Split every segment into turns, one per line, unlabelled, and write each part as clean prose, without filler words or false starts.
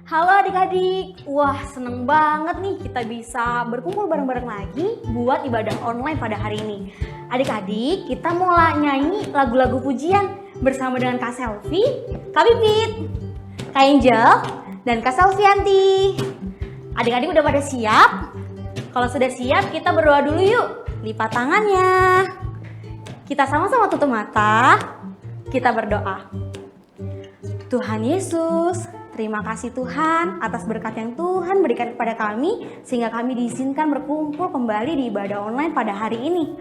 Halo adik-adik, wah seneng banget nih kita bisa berkumpul bareng-bareng lagi buat ibadah online pada hari ini. Adik-adik, kita mau nyanyi lagu-lagu pujian bersama dengan Kak Selvi, Kak Pipit, Kak Angel, dan Kak Selvianti. Adik-adik udah pada siap? Kalau sudah siap, kita berdoa dulu yuk. Lipat tangannya. Kita sama-sama tutup mata. Kita berdoa. Tuhan Yesus, terima kasih Tuhan atas berkat yang Tuhan berikan kepada kami sehingga kami diizinkan berkumpul kembali di ibadah online pada hari ini.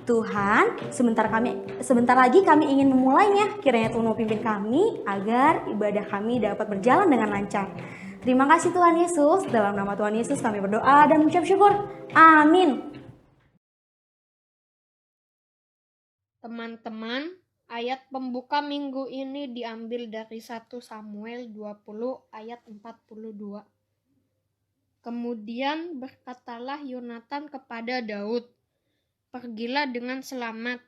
Tuhan, sebentar lagi kami ingin memulainya. Kiranya Tuhan pimpin kami agar ibadah kami dapat berjalan dengan lancar. Terima kasih Tuhan Yesus. Dalam nama Tuhan Yesus kami berdoa dan mengucap syukur. Amin.
Teman-teman, ayat pembuka minggu ini diambil dari 1 Samuel 20 ayat 42. Kemudian berkatalah Yonatan kepada Daud, "Pergilah dengan selamat.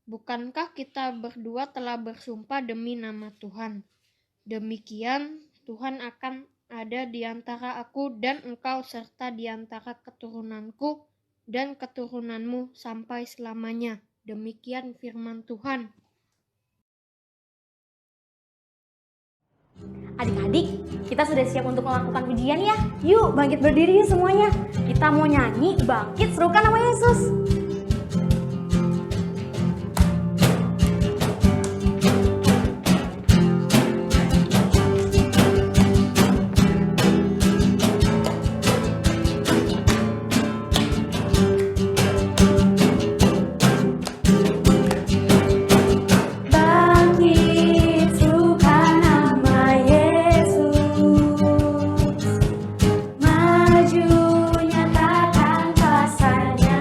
Bukankah kita berdua telah bersumpah demi nama Tuhan? Demikian Tuhan akan ada di antara aku dan engkau serta di antara keturunanku dan keturunanmu sampai selamanya. Demikian firman Tuhan."
Adik-adik, kita sudah siap untuk melakukan pujian ya? Yuk bangkit berdiri yuk semuanya. Kita mau nyanyi bangkit serukan nama Yesus.
Maju nyatakan kuasa-Nya.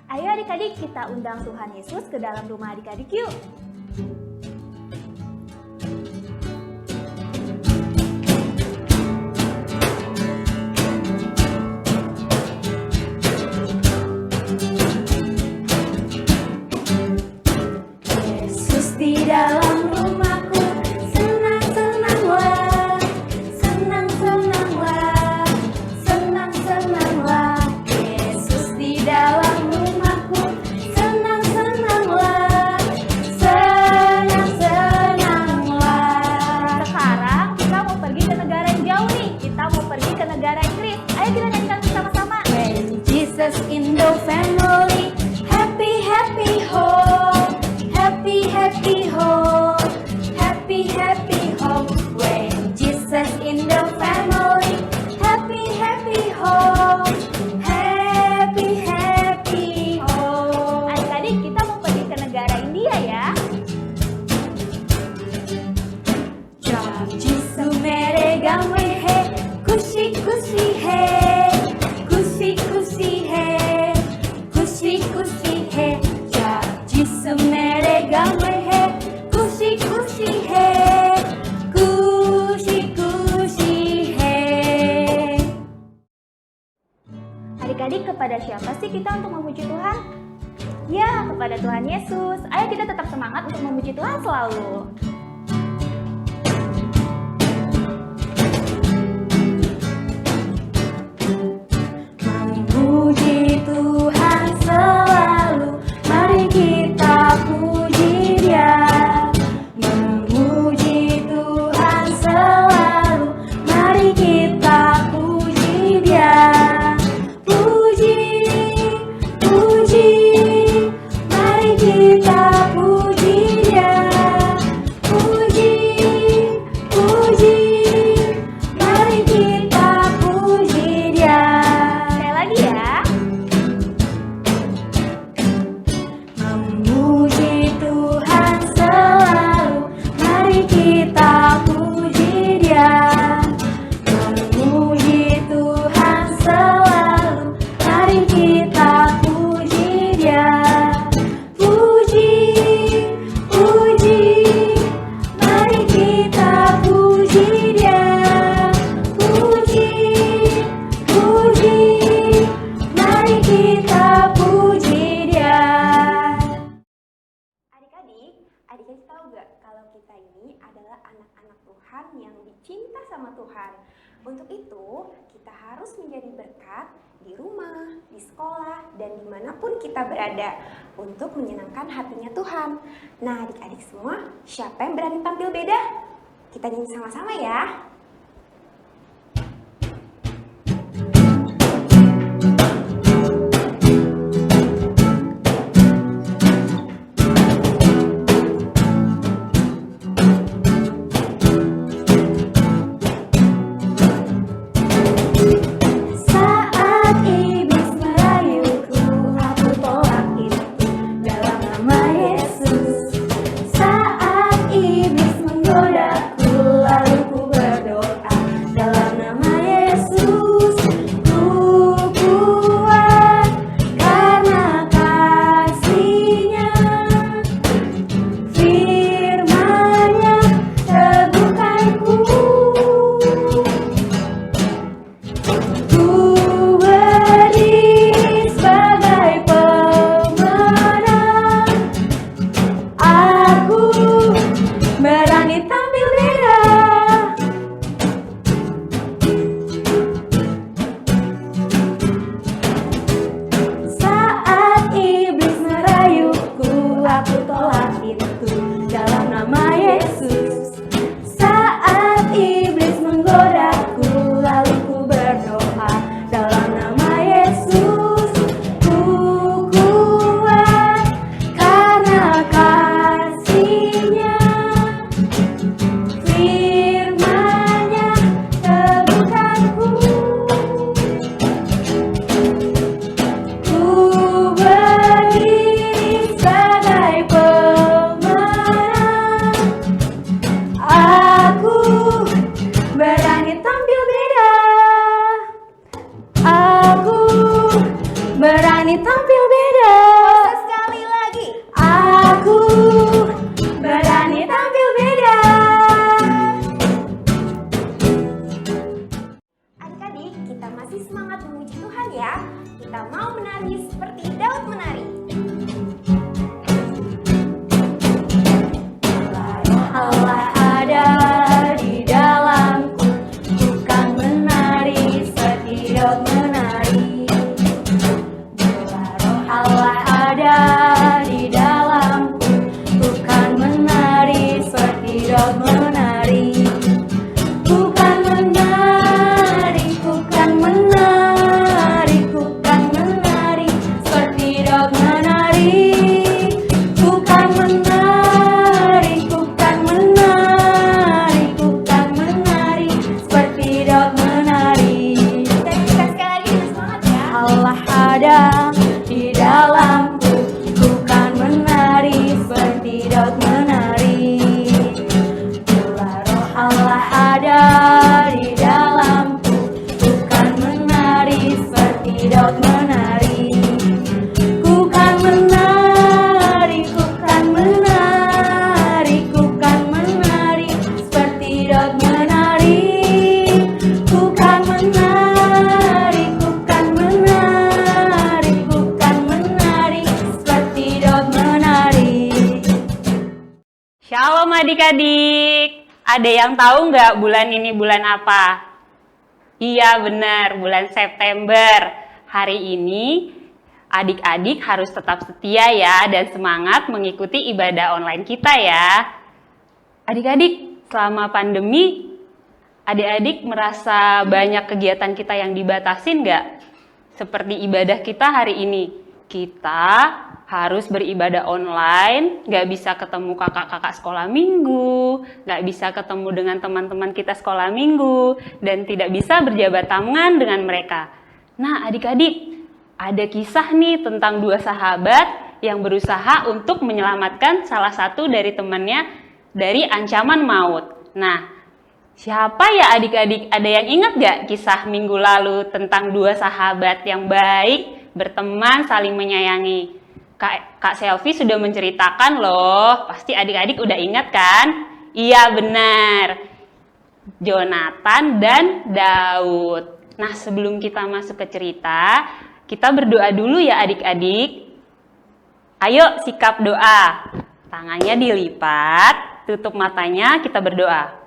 Ayo adik-adik kita undang Tuhan Yesus ke dalam rumah adik-adik yuk. Yesus di dalam rumahku, senang-senanglah, senang-senanglah, senang-senanglah. Yesus di dalam rumahku, senang-senanglah, senang-senanglah. Sekarang kita mau pergi ke negara yang jauh nih. Kita mau pergi ke negara Inggris. Ayo kita nyanyikan bersama-sama. When Jesus in the family, happy happy home, happy happy home, happy happy home. When Jesus in the family, happy happy home, happy happy home. Adik-adik kita mau pergi ke negara India ya. जब जिसु मेरे गम में है, खुशी खुशी है, खुशी खुशी है, खुशी खुशी है. जब जिसु मेरे गम में है, खुशी खुशी है, खुशी खुशी है. Adik-adik, kepada siapa sih kita untuk memuji Tuhan? Ya, kepada Tuhan Yesus. Ayo kita tetap semangat untuk memuji Tuhan selalu. Memuji Tuhan selalu, mari kita puji Dia. Memuji Tuhan selalu, mari kita puji Dia. Puji, puji, mari kita puji Dia. Puji, puji, mari kita puji Dia. Sekali lagi ya. Memuji Tuhan selalu, mari kita puji Dia. Memuji Tuhan selalu, mari kita puji Dia. Puji, puji, mari kita puji Dia. Puji, puji, mari kita puji Dia. Adik-adik, adik-adik tahu gak kalau kita ini adalah anak-anak Tuhan yang dicinta sama Tuhan. Untuk itu, kita harus menjadi berkat di rumah, di sekolah, dan dimanapun kita berada untuk menyenangkan hatinya Tuhan. Nah, adik-adik semua, siapa yang berani tampil beda? Kita nyanyi sama-sama ya. Saat iblis merayuku, aku tolak itu dalam nama Yesus. Saat iblis menggodaku, lalu ku berkata, ada di dalamku, ku kan menari seperti Daud menari. Ku kan menari, ku kan menari, ku kan menari seperti Daud menari. Ku kan menari, ku kan menari, ku kan menari seperti Daud menari. Sekali lagi semangat ya. Allah ada di dalamku, ku kan menari seperti Daud menari. Bila roh Allah ada di dalamku, ku kan menari seperti Daud menari. Ku kan menari, ku kan menari, ku kan menari seperti Daud menari. Ku kan menari, ku kan menari, ku kan menari seperti Daud menari.
Shalom adik-adik. Ada yang tahu nggak bulan ini bulan apa? Iya benar, bulan September. Hari ini adik-adik harus tetap setia ya dan semangat mengikuti ibadah online kita ya. Adik-adik, selama pandemi, adik-adik merasa banyak kegiatan kita yang dibatasin nggak? Seperti ibadah kita hari ini. Kita harus beribadah online, nggak bisa ketemu kakak-kakak sekolah minggu, nggak bisa ketemu dengan teman-teman kita sekolah minggu, dan tidak bisa berjabat tangan dengan mereka. Nah adik-adik, ada kisah nih tentang dua sahabat yang berusaha untuk menyelamatkan salah satu dari temannya dari ancaman maut. Nah, siapa ya adik-adik? Ada yang ingat gak kisah minggu lalu tentang dua sahabat yang baik, berteman, saling menyayangi? Kak Selvi sudah menceritakan loh, pasti adik-adik udah ingat kan? Iya benar, Jonathan dan Daud. Nah sebelum kita masuk ke cerita, kita berdoa dulu ya adik-adik. Ayo sikap doa, tangannya dilipat, tutup matanya, kita berdoa.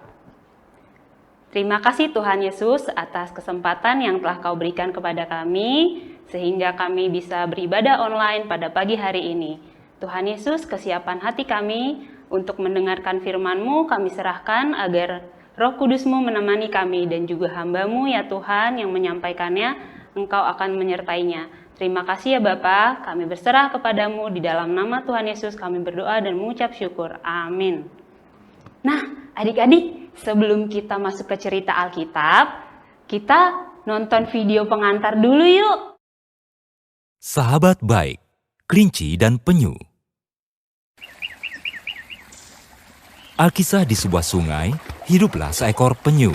Terima kasih Tuhan Yesus atas kesempatan yang telah Kau berikan kepada kami, sehingga kami bisa beribadah online pada pagi hari ini. Tuhan Yesus, kesiapan hati kami untuk mendengarkan firman-Mu kami serahkan agar Roh Kudus-Mu menemani kami dan juga hamba-Mu ya Tuhan yang menyampaikannya, Engkau akan menyertainya. Terima kasih ya Bapa, kami berserah kepadamu di dalam nama Tuhan Yesus kami berdoa dan mengucap syukur. Amin. Nah adik-adik, sebelum kita masuk ke cerita Alkitab, kita nonton video pengantar dulu yuk.
Sahabat baik, kelinci dan penyu. Alkisah di sebuah sungai, hiduplah seekor penyu.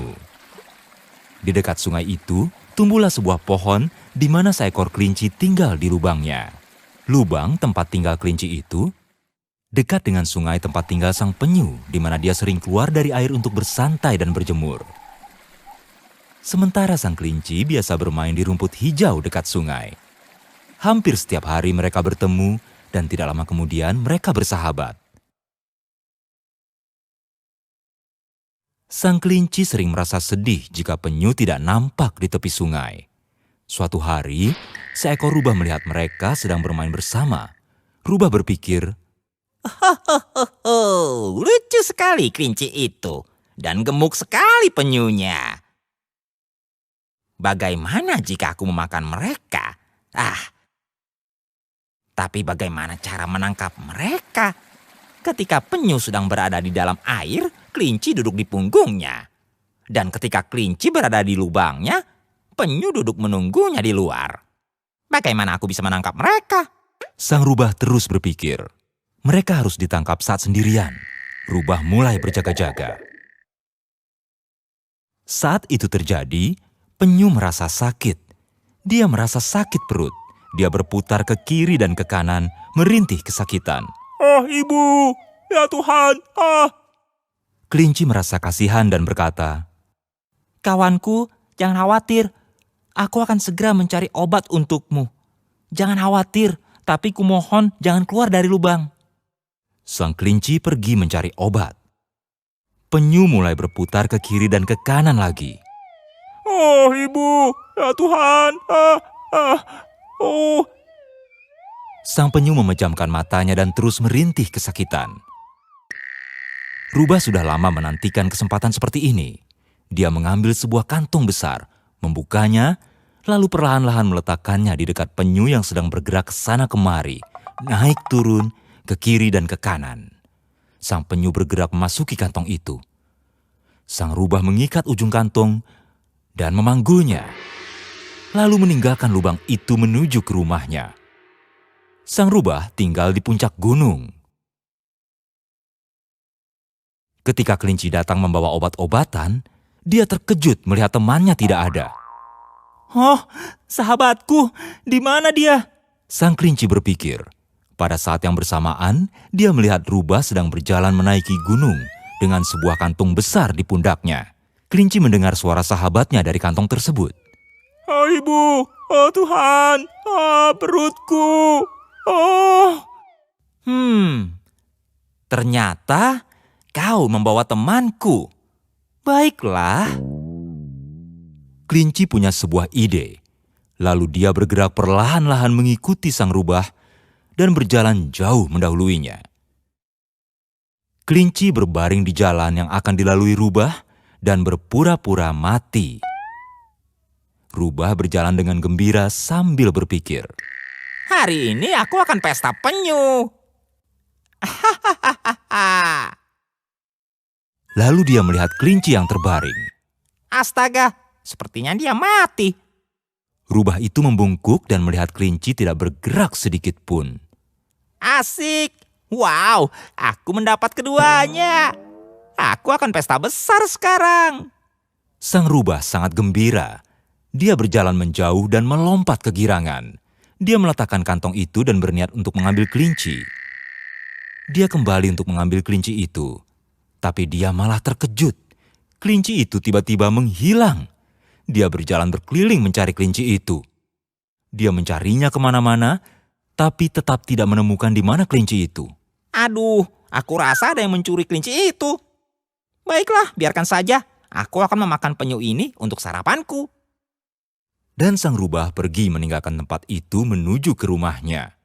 Di dekat sungai itu, tumbuhlah sebuah pohon di mana seekor kelinci tinggal di lubangnya. Lubang tempat tinggal kelinci itu dekat dengan sungai tempat tinggal sang penyu, di mana dia sering keluar dari air untuk bersantai dan berjemur. Sementara sang kelinci biasa bermain di rumput hijau dekat sungai. Hampir setiap hari mereka bertemu dan tidak lama kemudian mereka bersahabat. Sang kelinci sering merasa sedih jika penyu tidak nampak di tepi sungai. Suatu hari, seekor rubah melihat mereka sedang bermain bersama. Rubah berpikir,
lucu sekali kelinci itu dan gemuk sekali penyunya. Bagaimana jika aku memakan mereka? Tapi bagaimana cara menangkap mereka? Ketika penyu sedang berada di dalam air, kelinci duduk di punggungnya. Dan ketika kelinci berada di lubangnya, penyu duduk menunggunya di luar. Bagaimana aku bisa menangkap mereka?
sang rubah terus berpikir. Mereka harus ditangkap saat sendirian. Rubah mulai berjaga-jaga. Saat itu terjadi, penyu merasa sakit. Dia merasa sakit perut. Dia berputar ke kiri dan ke kanan, merintih kesakitan.
Ibu, ya Tuhan,
Kelinci merasa kasihan dan berkata,
Kawanku, jangan khawatir. Aku akan segera mencari obat untukmu. Jangan khawatir, tapi kumohon jangan keluar dari lubang.
Sang kelinci pergi mencari obat. Penyu mulai berputar ke kiri dan ke kanan lagi.
Ibu, ya Tuhan,
Sang penyu memejamkan matanya dan terus merintih kesakitan. Rubah sudah lama menantikan kesempatan seperti ini. Dia mengambil sebuah kantong besar, membukanya, lalu perlahan-lahan meletakkannya di dekat penyu yang sedang bergerak ke sana kemari, naik turun, ke kiri dan ke kanan. Sang penyu bergerak memasuki kantong itu. Sang rubah mengikat ujung kantong dan memanggulnya, lalu meninggalkan lubang itu menuju ke rumahnya. Sang rubah tinggal di puncak gunung. Ketika kelinci datang membawa obat-obatan, dia terkejut melihat temannya tidak ada.
Oh, sahabatku, di mana dia?
Sang kelinci berpikir. Pada saat yang bersamaan, dia melihat rubah sedang berjalan menaiki gunung dengan sebuah kantung besar di pundaknya. Kelinci mendengar suara sahabatnya dari kantong tersebut.
Oh ibu, oh Tuhan, perutku. Oh.
Ternyata kau membawa temanku. Baiklah.
Kelinci punya sebuah ide. Lalu dia bergerak perlahan-lahan mengikuti sang rubah dan berjalan jauh mendahuluinya. Kelinci berbaring di jalan yang akan dilalui rubah dan berpura-pura mati. Rubah berjalan dengan gembira sambil berpikir.
Hari ini aku akan pesta penyu.
Lalu dia melihat kelinci yang terbaring.
Astaga, sepertinya dia mati.
Rubah itu membungkuk dan melihat kelinci tidak bergerak sedikit pun.
Asik. Wow, aku mendapat keduanya. Aku akan pesta besar sekarang.
Sang rubah sangat gembira. Dia berjalan menjauh dan melompat kegirangan. Dia meletakkan kantong itu dan berniat untuk mengambil kelinci. Dia kembali untuk mengambil kelinci itu. Tapi dia malah terkejut. Kelinci itu tiba-tiba menghilang. Dia berjalan berkeliling mencari kelinci itu. Dia mencarinya kemana-mana, tapi tetap tidak menemukan di mana kelinci itu.
Aduh, aku rasa ada yang mencuri kelinci itu. Baiklah, biarkan saja. Aku akan memakan penyu ini untuk sarapanku.
Dan sang rubah pergi meninggalkan tempat itu menuju ke rumahnya.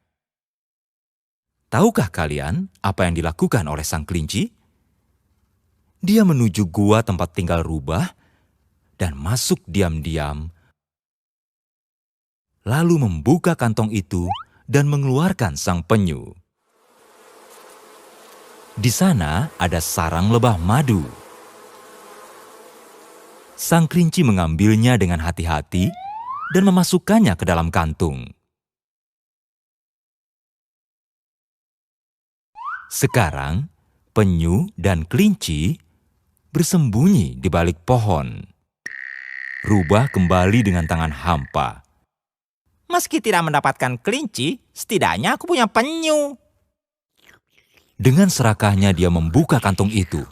Tahukah kalian apa yang dilakukan oleh sang kelinci? Dia menuju gua tempat tinggal rubah dan masuk diam-diam, lalu membuka kantong itu dan mengeluarkan sang penyu. Di sana ada sarang lebah madu. Sang kelinci mengambilnya dengan hati-hati dan memasukkannya ke dalam kantung. Sekarang, penyu dan kelinci bersembunyi di balik pohon. Rubah kembali dengan tangan hampa.
Meski tidak mendapatkan kelinci, setidaknya aku punya penyu.
Dengan serakahnya dia membuka kantung itu.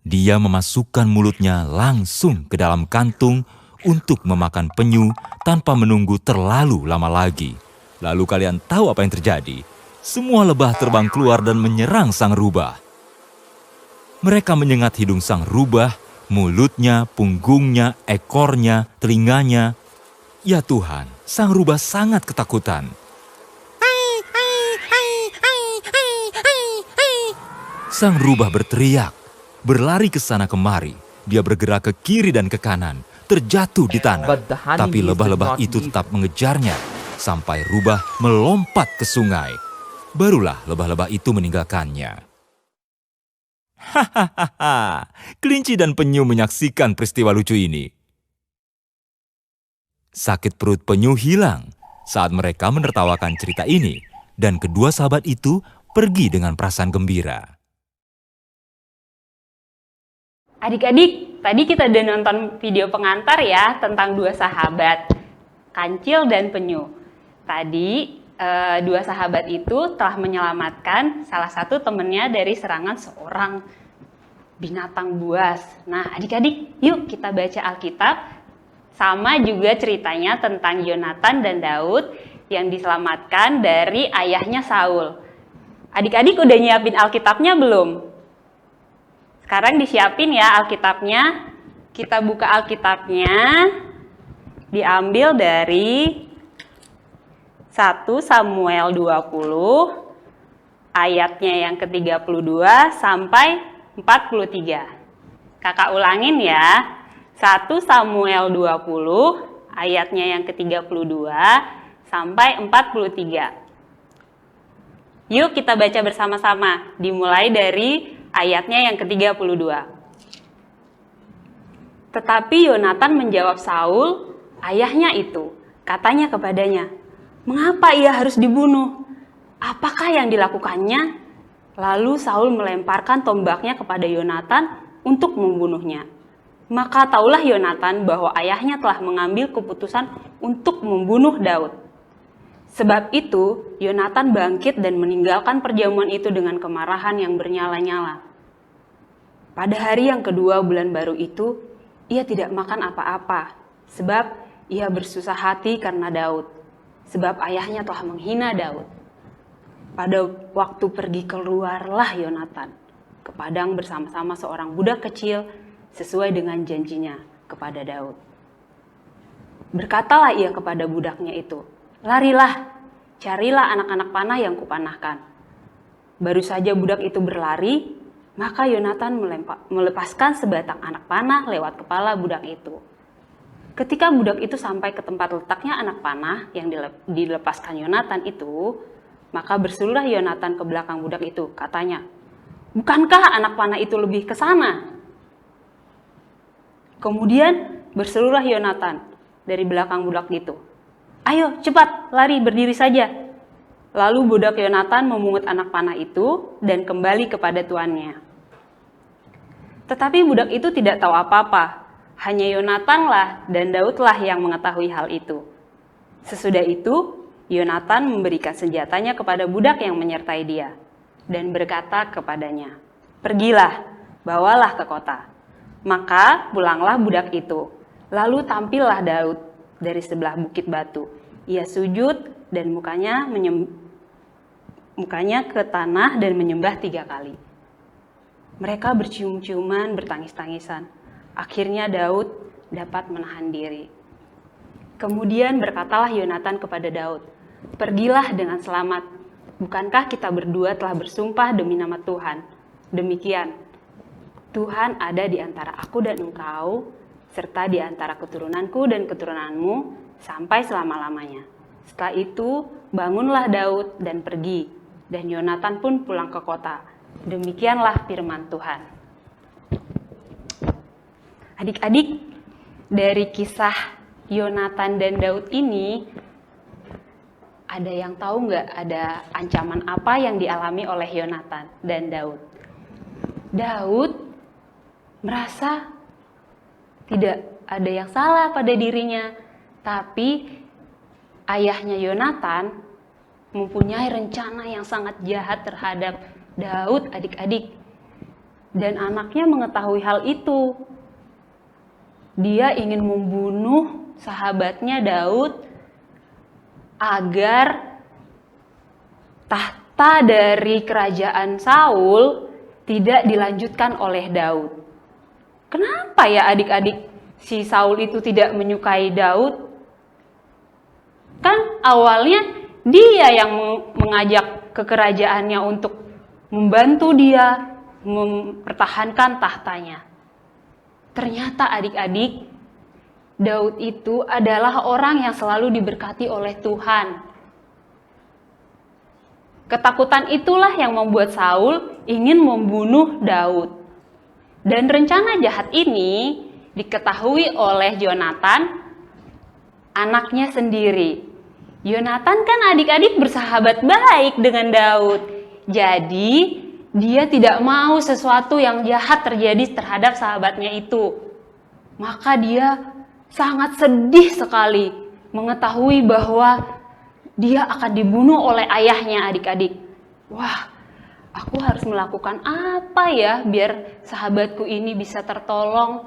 Dia memasukkan mulutnya langsung ke dalam kantung untuk memakan penyu tanpa menunggu terlalu lama lagi. Lalu kalian tahu apa yang terjadi? Semua lebah terbang keluar dan menyerang sang rubah. Mereka menyengat hidung sang rubah, mulutnya, punggungnya, ekornya, telinganya. Ya Tuhan, sang rubah sangat ketakutan. Sang rubah berteriak, berlari ke sana kemari. Dia bergerak ke kiri dan ke kanan, terjatuh di tanah. Tapi lebah-lebah itu tetap mengejarnya sampai rubah melompat ke sungai. Barulah lebah-lebah itu meninggalkannya. Hahaha, kelinci dan penyu menyaksikan peristiwa lucu ini. Sakit perut penyu hilang saat mereka menertawakan cerita ini, dan kedua sahabat itu pergi dengan perasaan gembira.
Adik-adik, tadi kita udah nonton video pengantar ya tentang dua sahabat, kancil dan penyu. Tadi dua sahabat itu telah menyelamatkan salah satu temannya dari serangan seorang binatang buas. Nah, adik-adik, yuk kita baca Alkitab. Sama juga ceritanya tentang Yonatan dan Daud yang diselamatkan dari ayahnya Saul. Adik-adik udah nyiapin Alkitabnya belum? Sekarang disiapin ya Alkitabnya. Kita buka Alkitabnya. Diambil dari 1 Samuel 20 ayatnya yang ke-32 sampai 43. Kakak ulangin ya. 1 Samuel 20 ayatnya yang ke-32 sampai 43. Yuk kita baca bersama-sama, dimulai dari ayatnya yang ke-32. Tetapi Yonatan menjawab Saul, ayahnya itu, katanya kepadanya, "Mengapa ia harus dibunuh? Apakah yang dilakukannya?" Lalu Saul melemparkan tombaknya kepada Yonatan untuk membunuhnya. Maka taulah Yonatan bahwa ayahnya telah mengambil keputusan untuk membunuh Daud. Sebab itu, Yonatan bangkit dan meninggalkan perjamuan itu dengan kemarahan yang bernyala-nyala. Pada hari yang kedua bulan baru itu, ia tidak makan apa-apa, sebab ia bersusah hati karena Daud, sebab ayahnya telah menghina Daud. Pada waktu pergi keluarlah Yonatan ke padang bersama-sama seorang budak kecil sesuai dengan janjinya kepada Daud. Berkatalah ia kepada budaknya itu, "Larilah, carilah anak-anak panah yang kupanahkan." Baru saja budak itu berlari, maka Yonatan melepaskan sebatang anak panah lewat kepala budak itu. Ketika budak itu sampai ke tempat letaknya anak panah yang dilepaskan Yonatan itu, maka bersululah Yonatan ke belakang budak itu, katanya, "Bukankah anak panah itu lebih ke sana?" Kemudian bersululah Yonatan dari belakang budak itu, "Ayo cepat, lari, berdiri saja." Lalu budak Yonatan memungut anak panah itu dan kembali kepada tuannya. Tetapi budak itu tidak tahu apa-apa, hanya Yonatanlah dan Daudlah yang mengetahui hal itu. Sesudah itu, Yonatan memberikan senjatanya kepada budak yang menyertai dia dan berkata kepadanya, "Pergilah, bawalah ke kota." Maka pulanglah budak itu. Lalu tampillah Daud dari sebelah bukit batu. Ia sujud dan mukanya ke tanah dan menyembah 3 kali. Mereka bercium-ciuman, bertangis-tangisan. Akhirnya Daud dapat menahan diri. Kemudian berkatalah Yonatan kepada Daud, "Pergilah dengan selamat. Bukankah kita berdua telah bersumpah demi nama Tuhan? Demikian, Tuhan ada di antara aku dan engkau, serta di antara keturunanku dan keturunanmu sampai selama-lamanya." Setelah itu, bangunlah Daud dan pergi, dan Yonatan pun pulang ke kota. Demikianlah firman Tuhan. Adik-adik, dari kisah Yonatan dan Daud ini, ada yang tahu nggak ada ancaman apa yang dialami oleh Yonatan dan Daud? Daud merasa tidak ada yang salah pada dirinya, tapi ayahnya Yonatan mempunyai rencana yang sangat jahat terhadap Daud, adik-adik. Dan anaknya mengetahui hal itu. Dia ingin membunuh sahabatnya Daud agar tahta dari kerajaan Saul tidak dilanjutkan oleh Daud. Kenapa ya adik-adik si Saul itu tidak menyukai Daud? Kan awalnya dia yang mengajak ke kerajaannya untuk membantu dia mempertahankan tahtanya. Ternyata adik-adik, Daud itu adalah orang yang selalu diberkati oleh Tuhan. Ketakutan itulah yang membuat Saul ingin membunuh Daud. Dan rencana jahat ini diketahui oleh Yonatan, anaknya sendiri. Yonatan kan adik-adik bersahabat baik dengan Daud. Jadi dia tidak mau sesuatu yang jahat terjadi terhadap sahabatnya itu. Maka dia sangat sedih sekali mengetahui bahwa dia akan dibunuh oleh ayahnya, adik-adik. Wah, aku harus melakukan apa ya biar sahabatku ini bisa tertolong,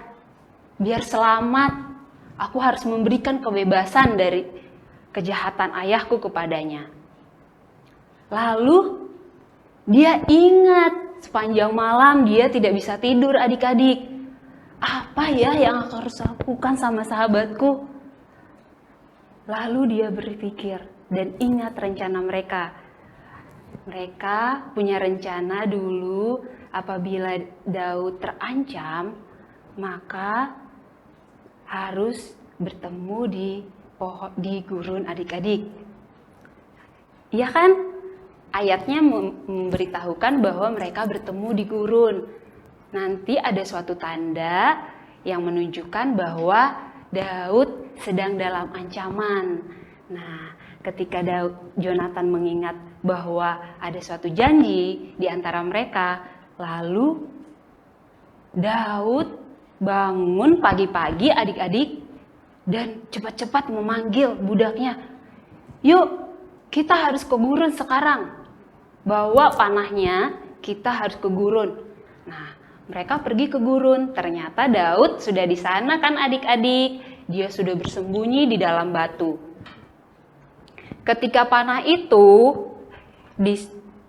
biar selamat. Aku harus memberikan kebebasan dari kejahatan ayahku kepadanya. Lalu dia ingat sepanjang malam dia tidak bisa tidur, adik-adik. Apa ya yang aku harus lakukan sama sahabatku? Lalu dia berpikir, dan ingat rencana mereka. Mereka punya rencana dulu apabila Daud terancam, maka harus bertemu di gurun adik-adik. Iya kan? Ayatnya memberitahukan bahwa mereka bertemu di gurun. Nanti ada suatu tanda yang menunjukkan bahwa Daud sedang dalam ancaman. Nah, ketika Jonatan mengingat bahwa ada suatu janji di antara mereka, lalu Daud bangun pagi-pagi adik-adik dan cepat-cepat memanggil budaknya. Yuk, kita harus ke gurun sekarang. Bawa panahnya, kita harus ke gurun. Nah, mereka pergi ke gurun. Ternyata Daud sudah di sana kan adik-adik. Dia sudah bersembunyi di dalam batu. Ketika panah itu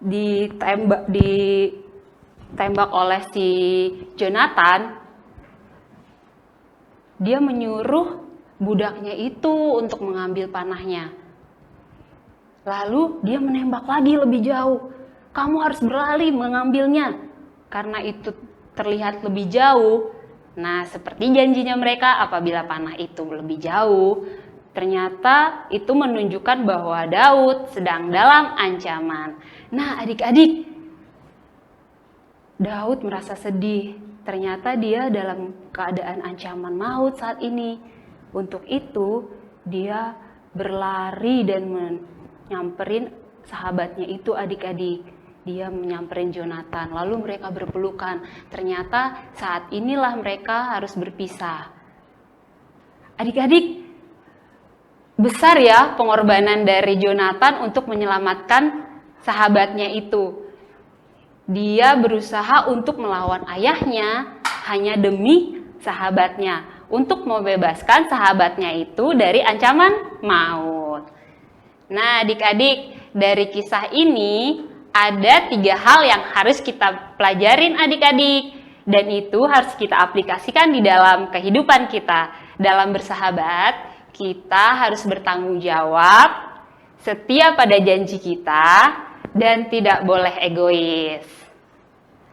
ditembak oleh si Jonatan, dia menyuruh budaknya itu untuk mengambil panahnya. Lalu dia menembak lagi lebih jauh. Kamu harus berlari mengambilnya. Karena itu terlihat lebih jauh. Nah, seperti janjinya mereka apabila panah itu lebih jauh, ternyata itu menunjukkan bahwa Daud sedang dalam ancaman. Nah, adik-adik, Daud merasa sedih. Ternyata dia dalam keadaan ancaman maut saat ini. Untuk itu, dia berlari dan nyamperin sahabatnya itu adik-adik. Dia menyamperin Jonatan, lalu mereka berpelukan. Ternyata saat inilah mereka harus berpisah. Adik-adik, besar ya pengorbanan dari Jonatan untuk menyelamatkan sahabatnya itu. Dia berusaha untuk melawan ayahnya hanya demi sahabatnya, untuk membebaskan sahabatnya itu dari ancaman maut. Nah, adik-adik, dari kisah ini ada 3 hal yang harus kita pelajarin adik-adik. Dan itu harus kita aplikasikan di dalam kehidupan kita. Dalam bersahabat, kita harus bertanggung jawab, setia pada janji kita, dan tidak boleh egois.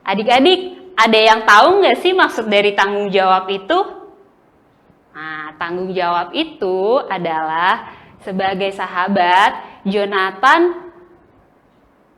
Adik-adik, ada yang tahu nggak sih maksud dari tanggung jawab itu? Nah, tanggung jawab itu adalah sebagai sahabat, Jonatan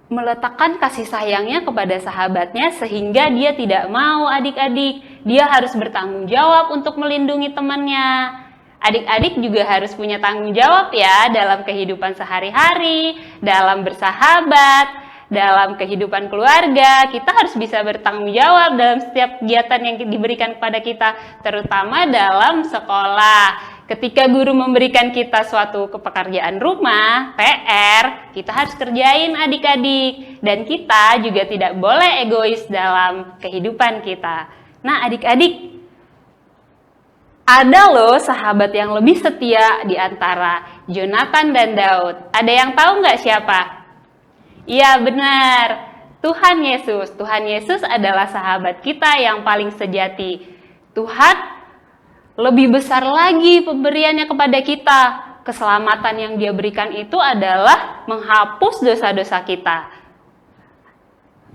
meletakkan kasih sayangnya kepada sahabatnya sehingga dia tidak mau adik-adik. Dia harus bertanggung jawab untuk melindungi temannya. Adik-adik juga harus punya tanggung jawab ya dalam kehidupan sehari-hari, dalam bersahabat, dalam kehidupan keluarga. Kita harus bisa bertanggung jawab dalam setiap kegiatan yang diberikan kepada kita, terutama dalam sekolah. Ketika guru memberikan kita suatu pekerjaan rumah, PR, kita harus kerjain adik-adik. Dan kita juga tidak boleh egois dalam kehidupan kita. Nah, adik-adik, ada loh sahabat yang lebih setia di antara Jonatan dan Daud. Ada yang tahu nggak siapa? Iya, benar. Tuhan Yesus. Tuhan Yesus adalah sahabat kita yang paling sejati. Tuhan lebih besar lagi pemberiannya kepada kita. Keselamatan yang dia berikan itu adalah menghapus dosa-dosa kita.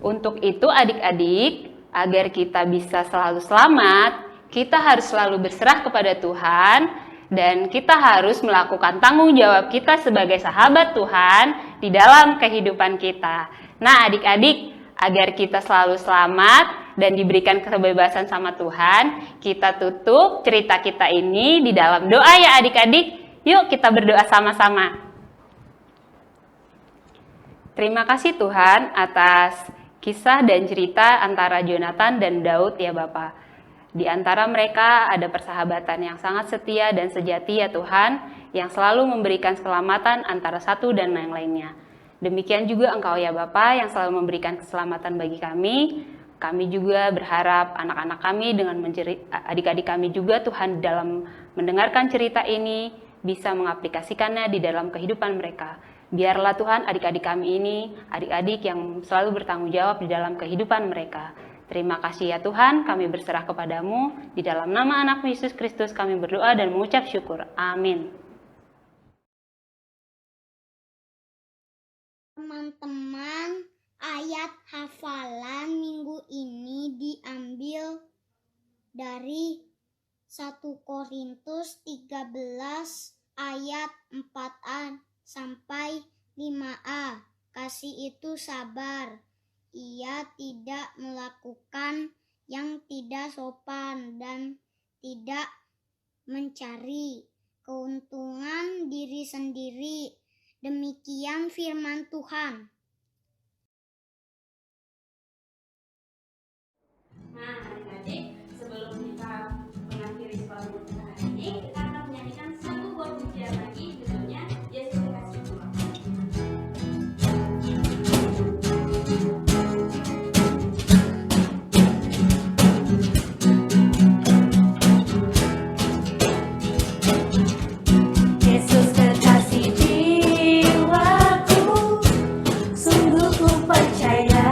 Untuk itu adik-adik, agar kita bisa selalu selamat, kita harus selalu berserah kepada Tuhan, dan kita harus melakukan tanggung jawab kita sebagai sahabat Tuhan di dalam kehidupan kita. Nah, adik-adik, agar kita selalu selamat dan diberikan kebebasan sama Tuhan, kita tutup cerita kita ini di dalam doa ya adik-adik. Yuk kita berdoa sama-sama. Terima kasih Tuhan atas kisah dan cerita antara Jonatan dan Daud ya Bapak. Di antara mereka ada persahabatan yang sangat setia dan sejati ya Tuhan, yang selalu memberikan keselamatan antara satu dan yang lainnya. Demikian juga Engkau ya Bapa yang selalu memberikan keselamatan bagi kami. Kami juga berharap anak-anak kami dengan adik-adik kami juga Tuhan dalam mendengarkan cerita ini bisa mengaplikasikannya di dalam kehidupan mereka. Biarlah Tuhan adik-adik kami ini, adik-adik yang selalu bertanggung jawab di dalam kehidupan mereka. Terima kasih ya Tuhan, kami berserah kepadamu. Di dalam nama anak Yesus Kristus kami berdoa dan mengucap syukur. Amin.
teman-teman, ayat hafalan minggu ini diambil dari 1 Korintus 13 ayat 4a sampai 5a. Kasih itu sabar. Ia tidak melakukan yang tidak sopan dan tidak mencari keuntungan diri sendiri. Demikian firman Tuhan.
Nah, adik-adik, sebelum kita mengakhiri sekolah minggu kita hari ini, kita akan menyanyikan satu buah pujian lagi, judulnya Yesus Kasih Tuhan. Yesus kekasih jiwaku, sungguh ku percaya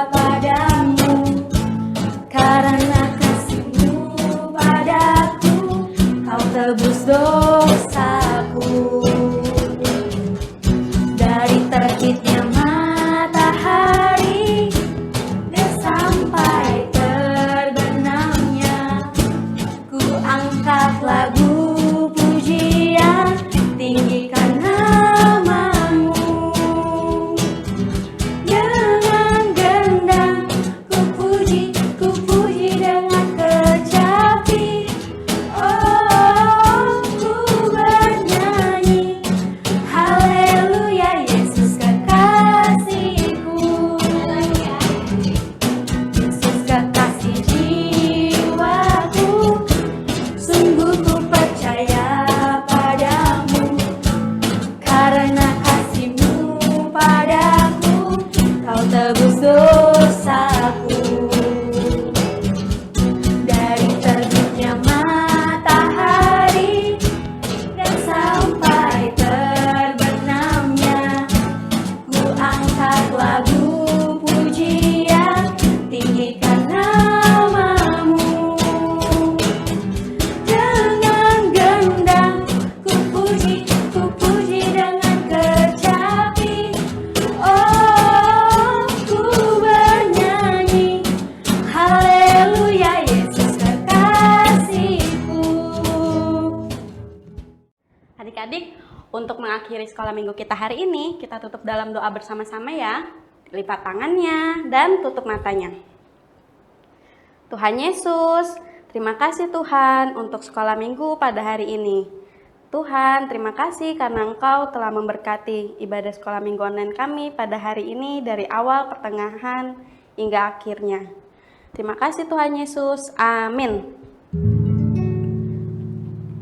padamu, karena kasih-Mu padaku, Kau tebus dosaku. Dari terbitnya matahari dan sampai terbenamnya, ku angkat lagu pujian, tinggikan nama-Mu. Dengan gendang ku puji dengan kecapi. Oh, ku bernyanyi, haleluya, Yesus kekasihku. Yesus kekasih jiwaku, sungguh ku percaya padamu, karena kasih-Mu padaku, Kau tebus dosaku. Dari terbitnya matahari dan sampai terbenamnya, ku angkat lagu pujian, tinggikan nama-Mu. Dengan gendang ku puji dengan kecapi. Oh, ku bernyanyi, haleluya, Yesus kekasihku. Adik-adik, untuk mengakhiri sekolah minggu kita hari ini, kita tutup dalam doa bersama-sama ya. Lipat tangannya dan tutup matanya. Tuhan Yesus, terima kasih Tuhan untuk sekolah minggu pada hari ini. Tuhan, terima kasih karena Engkau telah memberkati ibadah sekolah minggu online kami pada hari ini dari awal, pertengahan, hingga akhirnya. Terima kasih Tuhan Yesus. Amin.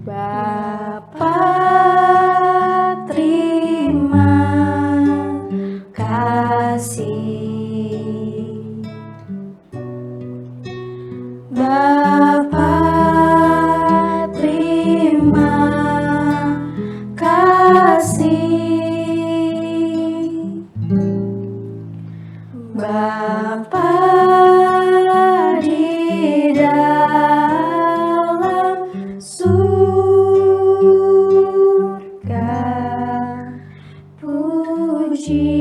Bapa, terima kasih. Bapa, terima kasih. Bapa di dalam surga, puji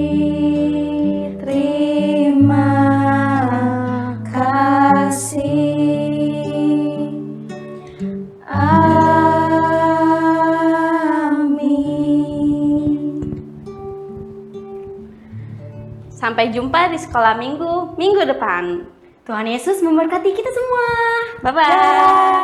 terima kasih. Amin. Sampai jumpa di sekolah minggu depan. Tuhan Yesus memberkati kita semua. Bye-bye.